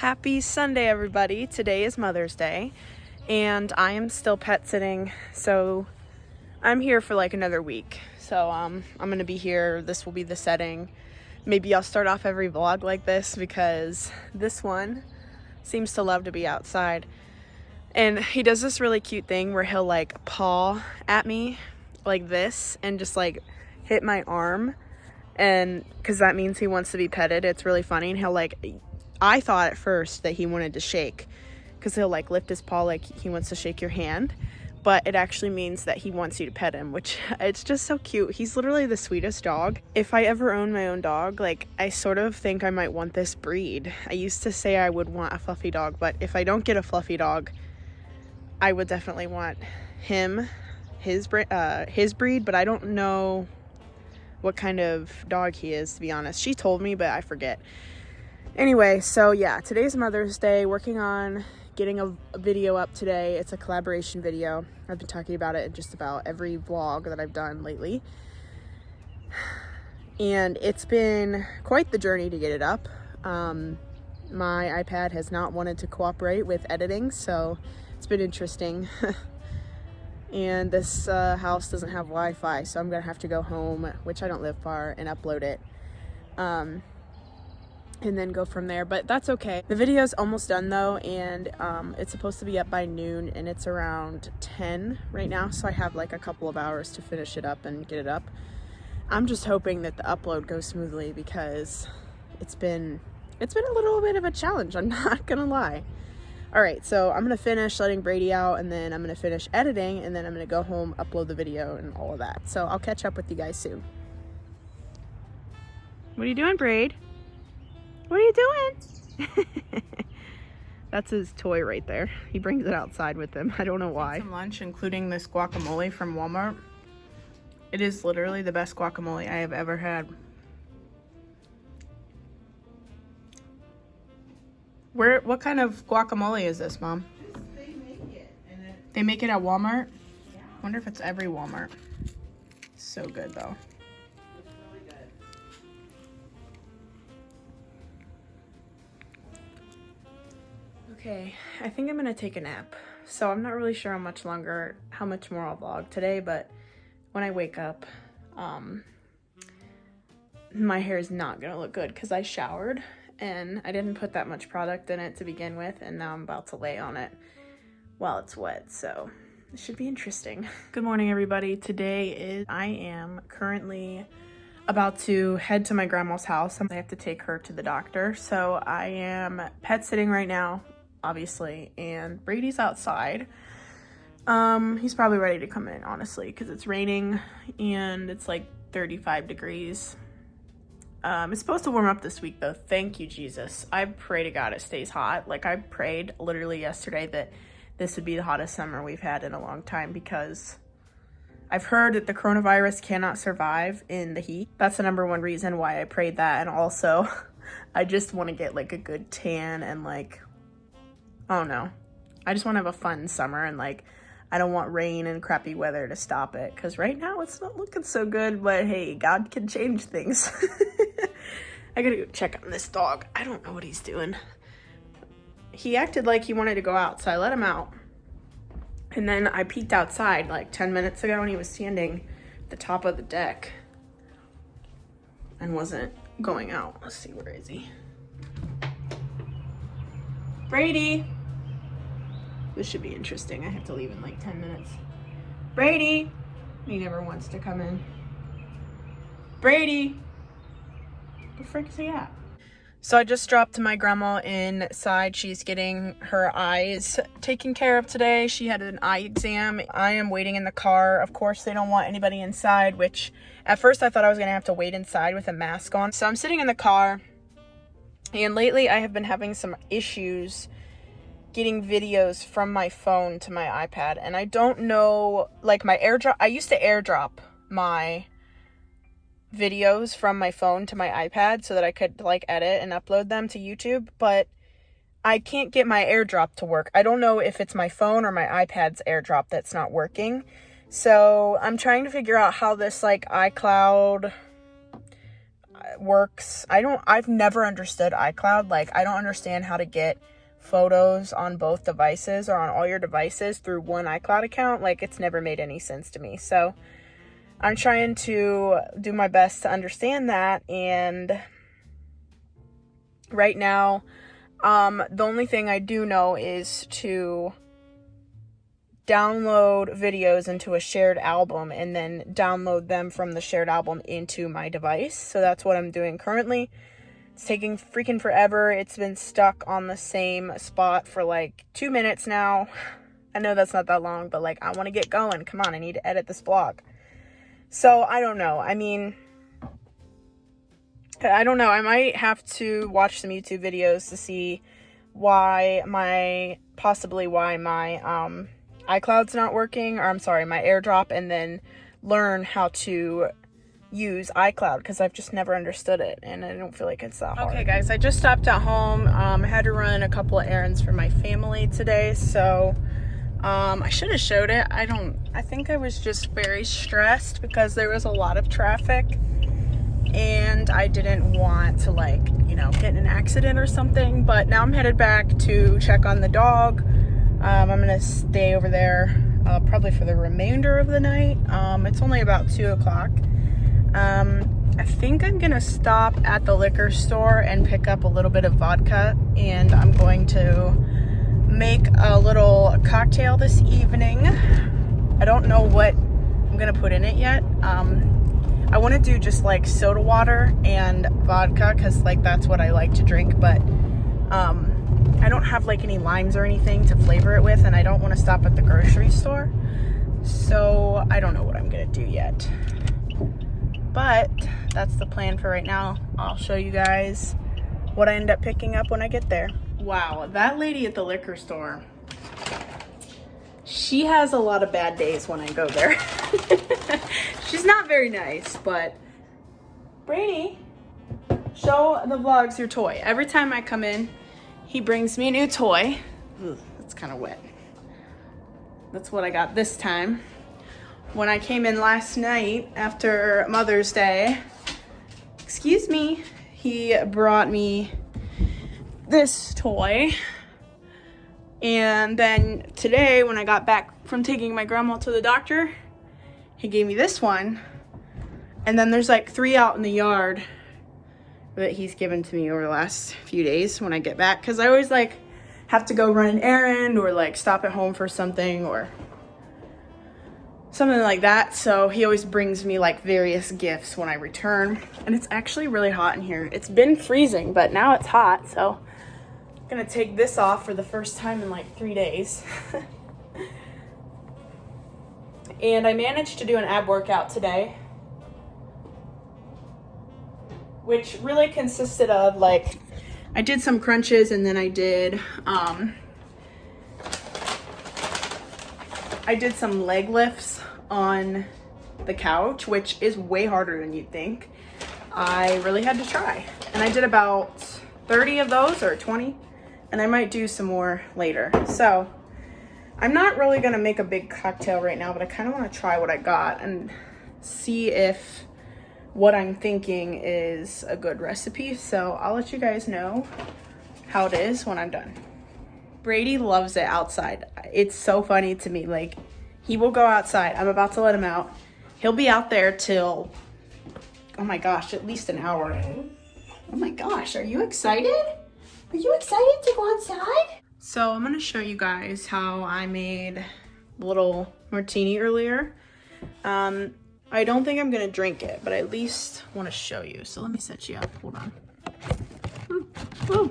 Happy Sunday, everybody. Today is Mother's Day, and I am still pet sitting, so I'm here for like another week. So I'm gonna be here. This will be the setting. Maybe I'll start off every vlog like this because this one seems to love to be outside. And he does this really cute thing where he'll like paw at me like this and just like hit my arm, and because that means he wants to be petted. It's really funny. And he'll like, I thought at first that he wanted to shake because he'll like lift his paw like he wants to shake your hand, but it actually means that he wants you to pet him, which it's just so cute. He's literally the sweetest dog. If I ever own my own dog, like I sort of think I might want this breed. I used to say I would want a fluffy dog, but if I don't get a fluffy dog, I would definitely want his breed, but I don't know what kind of dog he is, to be honest. She told me, but I forget. Anyway, so yeah, today's Mother's Day. Working on getting a video up today. It's a collaboration video. I've been talking about it in just about every vlog that I've done lately. And it's been quite the journey to get it up. My iPad has not wanted to cooperate with editing, so it's been interesting. And this house doesn't have Wi-Fi, so I'm gonna have to go home, which I don't live far, and upload it. And then go from there, but that's okay. The video is almost done though, and it's supposed to be up by noon, and it's around 10 right now, so I have like a couple of hours to finish it up and get it up. I'm just hoping that the upload goes smoothly because it's been a little bit of a challenge, I'm not gonna lie. All right, so I'm gonna finish letting Brady out, and then I'm gonna finish editing, and then I'm gonna go home, upload the video and all of that. So I'll catch up with you guys soon. What are you doing, Braid? What are you doing? That's his toy right there. He brings it outside with him. I don't know why. Some lunch, including this guacamole from Walmart. It is literally the best guacamole I have ever had. What kind of guacamole is this, Mom? They make it. They make it at Walmart? Yeah. Wonder if it's every Walmart. So good though. It's really good. Okay, I think I'm gonna take a nap. So I'm not really sure how much more I'll vlog today, but when I wake up, my hair is not gonna look good because I showered and I didn't put that much product in it to begin with, and now I'm about to lay on it while it's wet, so it should be interesting. Good morning, everybody. I am currently about to head to my grandma's house. I have to take her to the doctor, so I am pet sitting right now, obviously, and Brady's outside. He's probably ready to come in, honestly, because it's raining and it's like 35 degrees. It's supposed to warm up this week though. Thank you, Jesus. I pray to God it stays hot. Like I prayed literally yesterday that this would be the hottest summer we've had in a long time, because I've heard that the coronavirus cannot survive in the heat. That's the #1 reason why I prayed that. And also I just want to get like a good tan and like, I don't know. I just want to have a fun summer, and like I don't want rain and crappy weather to stop it, because right now it's not looking so good, but hey, God can change things. I gotta go check on this dog. I don't know what he's doing. He acted like he wanted to go out, so I let him out. And then I peeked outside like 10 minutes ago, and he was standing at the top of the deck and wasn't going out. Let's see, where is he? Brady! This should be interesting. I have to leave in like 10 minutes. Brady! He never wants to come in. Brady! Where the frick is he at? So I just dropped my grandma inside. She's getting her eyes taken care of today. She had an eye exam. I am waiting in the car. Of course, they don't want anybody inside, which at first I thought I was gonna have to wait inside with a mask on. So I'm sitting in the car, and lately I have been having some issues getting videos from my phone to my iPad, and I don't know, like my AirDrop, I used to AirDrop my videos from my phone to my iPad so that I could like edit and upload them to YouTube, but I can't get my AirDrop to work. I don't know if it's my phone or my iPad's AirDrop that's not working. So I'm trying to figure out how this like iCloud works. I've never understood iCloud. Like, I don't understand how to get photos on both devices or on all your devices through one iCloud account. Like, it's never made any sense to me. So I'm trying to do my best to understand that. And right now, the only thing I do know is to download videos into a shared album and then download them from the shared album into my device. So that's what I'm doing currently. It's taking freaking forever. It's been stuck on the same spot for like 2 minutes now. I know that's not that long, but like, I want to get going. Come on, I need to edit this vlog. So I don't know. I mean, I don't know. I might have to watch some YouTube videos to see why my iCloud's not working, or I'm sorry, my AirDrop, and then learn how to use iCloud, because I've just never understood it, and I don't feel like it's that hard. Okay guys, I just stopped at home. I had to run a couple of errands for my family today, so I should have showed it. I think I was just very stressed because there was a lot of traffic, and I didn't want to, like, you know, get in an accident or something. But now I'm headed back to check on the dog. I'm gonna stay over there probably for the remainder of the night. It's only about 2 o'clock. I think I'm gonna stop at the liquor store and pick up a little bit of vodka, and I'm going to make a little cocktail this evening. I don't know what I'm gonna put in it yet. I want to do just like soda water and vodka, because like that's what I like to drink, but I don't have like any limes or anything to flavor it with, and I don't want to stop at the grocery store, so I don't know what I'm gonna do yet, but that's the plan for right now. I'll show you guys what I end up picking up when I get there. Wow, that lady at the liquor store, she has a lot of bad days when I go there. She's not very nice, but Brady, show the vlogs your toy. Every time I come in, he brings me a new toy. Ugh, that's kind of wet. That's what I got this time. When I came in last night after Mother's Day, excuse me, he brought me this toy. And then today, when I got back from taking my grandma to the doctor, he gave me this one. And then there's like 3 out in the yard that he's given to me over the last few days when I get back, because I always like have to go run an errand or like stop at home for something or something like that. So he always brings me like various gifts when I return. And it's actually really hot in here. It's been freezing, but now it's hot, so I'm gonna take this off for the first time in like 3 days. And I managed to do an ab workout today, which really consisted of like, I did some crunches, and then I did some leg lifts on the couch, which is way harder than you'd think. I really had to try, and I did about 30 of those, or 20, and I might do some more later. So I'm not really gonna make a big cocktail right now, but I kind of want to try what I got and see if what I'm thinking is a good recipe. So I'll let you guys know how it is when I'm done. Brady loves it outside. It's so funny to me. Like, he will go outside. I'm about to let him out. He'll be out there till, oh my gosh, at least an hour. Oh my gosh, are you excited? Are you excited to go outside? So I'm gonna show you guys how I made a little martini earlier. I don't think I'm gonna drink it, but I at least want to show you. So let me set you up. Hold on. Ooh, ooh.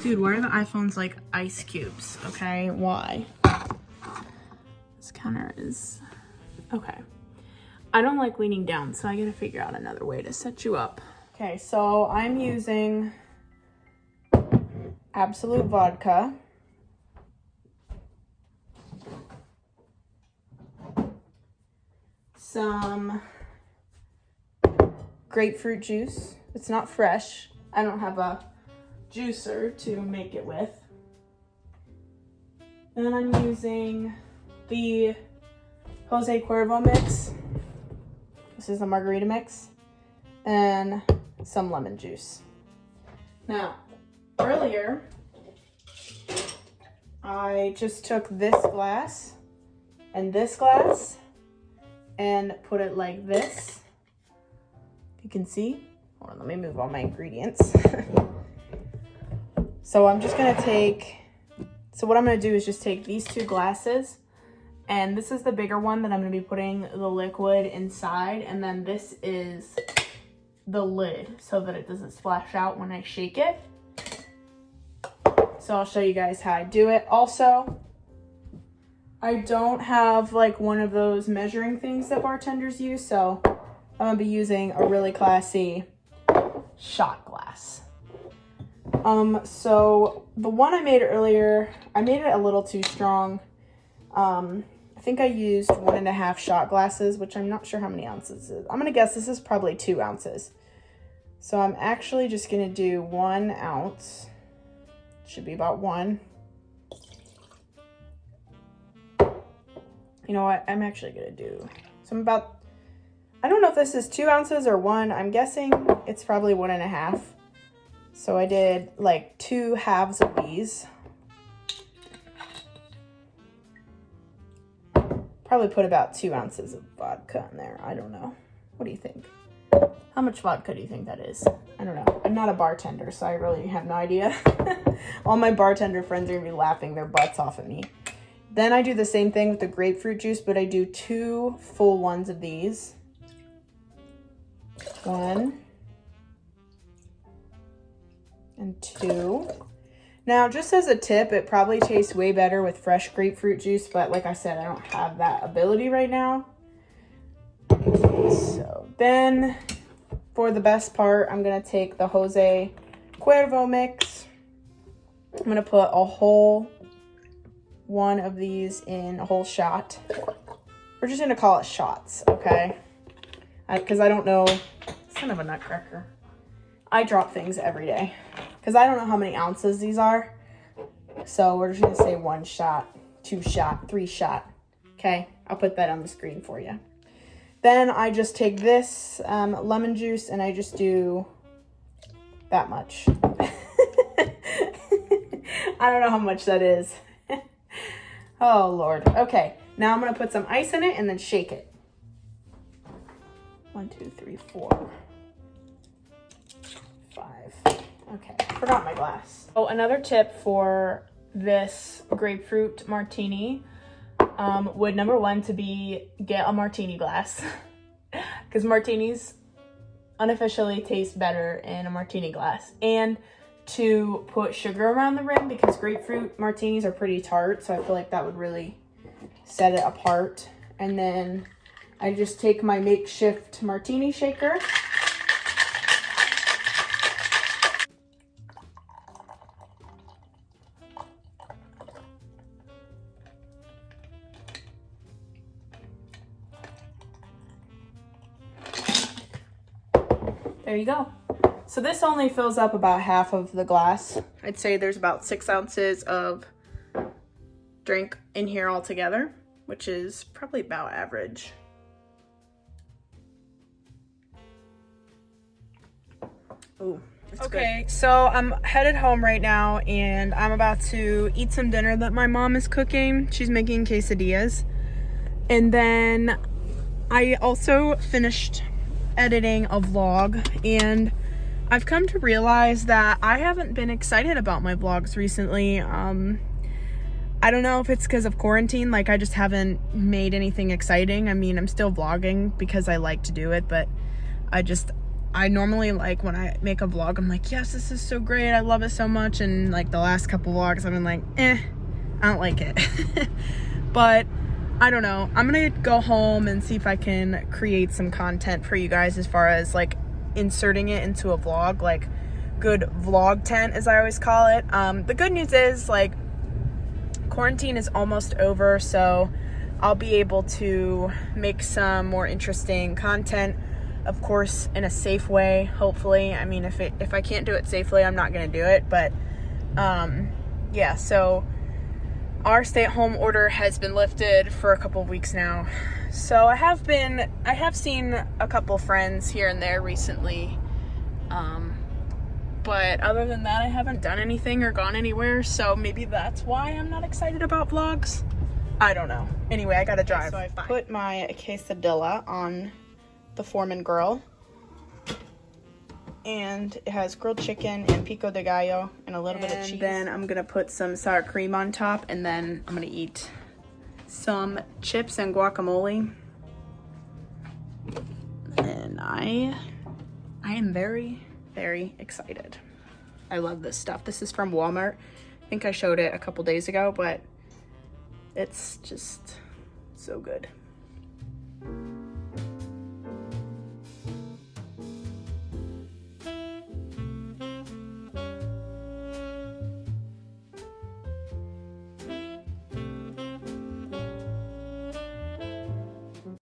Dude, why are the iPhones like ice cubes? Okay, why? This counter is okay. I don't like leaning down, so I gotta figure out another way to set you up. Okay, so I'm using Absolute vodka. Some grapefruit juice. It's not fresh. I don't have a juicer to make it with. And I'm using the Jose Cuervo mix. This is the margarita mix. and some lemon juice. Now, earlier, I just took this glass and put it like this. If you can see. Hold on, let me move all my ingredients. So I'm just gonna what I'm gonna do is just take these two glasses, and this is the bigger one that I'm gonna be putting the liquid inside, and then this is the lid so that it doesn't splash out when I shake it. So I'll show you guys how I do it. Also, I don't have like one of those measuring things that bartenders use, so I'm gonna be using a really classy shot glass. So the one I made earlier, I made it a little too strong. I think I used 1.5 shot glasses, which I'm not sure how many ounces it is. I'm gonna guess this is probably 2 ounces. So I'm actually just gonna do 1 ounce. Should be about 1. You know what? I'm actually gonna do, so I don't know if this is 2 ounces or 1. I'm guessing it's probably 1.5. So I did like 2 halves of these. Probably put about 2 ounces of vodka in there. I don't know. What do you think? How much vodka do you think that is? I don't know. I'm not a bartender, so I really have no idea. All my bartender friends are gonna be laughing their butts off at me. Then I do the same thing with the grapefruit juice, but I do 2 full ones of these. 1 and 2. Now, just as a tip, it probably tastes way better with fresh grapefruit juice, but like I said, I don't have that ability right now. So then, for the best part, I'm gonna take the Jose Cuervo mix. I'm gonna put a whole one of these in a whole shot. We're just gonna call it shots, okay? Because I don't know, son of a nutcracker. I drop things every day because I don't know how many ounces these are. So we're just gonna say 1 shot, 2 shot, 3 shot. Okay, I'll put that on the screen for you. Then I just take this lemon juice and I just do that much. I don't know how much that is. Oh Lord. Okay, now I'm gonna put some ice in it and then shake it. 1, 2, 3, 4, 5. Okay, forgot my glass. Oh, another tip for this grapefruit martini would, number 1, to be get a martini glass, because martinis unofficially taste better in a martini glass, and to put sugar around the rim because grapefruit martinis are pretty tart, so I feel like that would really set it apart. And then I just take my makeshift martini shaker. There you go. So this only fills up about half of the glass. I'd say there's about 6 ounces of drink in here altogether, which is probably about average. Ooh, that's okay, good. So I'm headed home right now and I'm about to eat some dinner that my mom is cooking. She's making quesadillas. And then I also finished editing a vlog, and I've come to realize that I haven't been excited about my vlogs recently. I don't know if it's because of quarantine, like I just haven't made anything exciting. I mean, I'm still vlogging because I like to do it, but I normally, like, when I make a vlog, I'm like, yes, this is so great, I love it so much, and like the last couple vlogs I've been like, I don't like it. But I don't know, I'm gonna go home and see if I can create some content for you guys as far as like inserting it into a vlog, like good vlog tent as I always call it. The good news is, like, quarantine is almost over, so I'll be able to make some more interesting content, of course in a safe way, hopefully. I mean, if I can't do it safely, I'm not gonna do it, but yeah, so Our stay-at-home order has been lifted for a couple of weeks now. So I have seen a couple friends here and there recently. But other than that, I haven't done anything or gone anywhere. So maybe that's why I'm not excited about vlogs. I don't know. Anyway, I gotta drive. So I've put my quesadilla on the Foreman grill. And it has grilled chicken and pico de gallo and a little bit of cheese. And then I'm gonna put some sour cream on top, and then I'm gonna eat some chips and guacamole. And I am very, very excited. I love this stuff. This is from Walmart. I think I showed it a couple days ago, but it's just so good.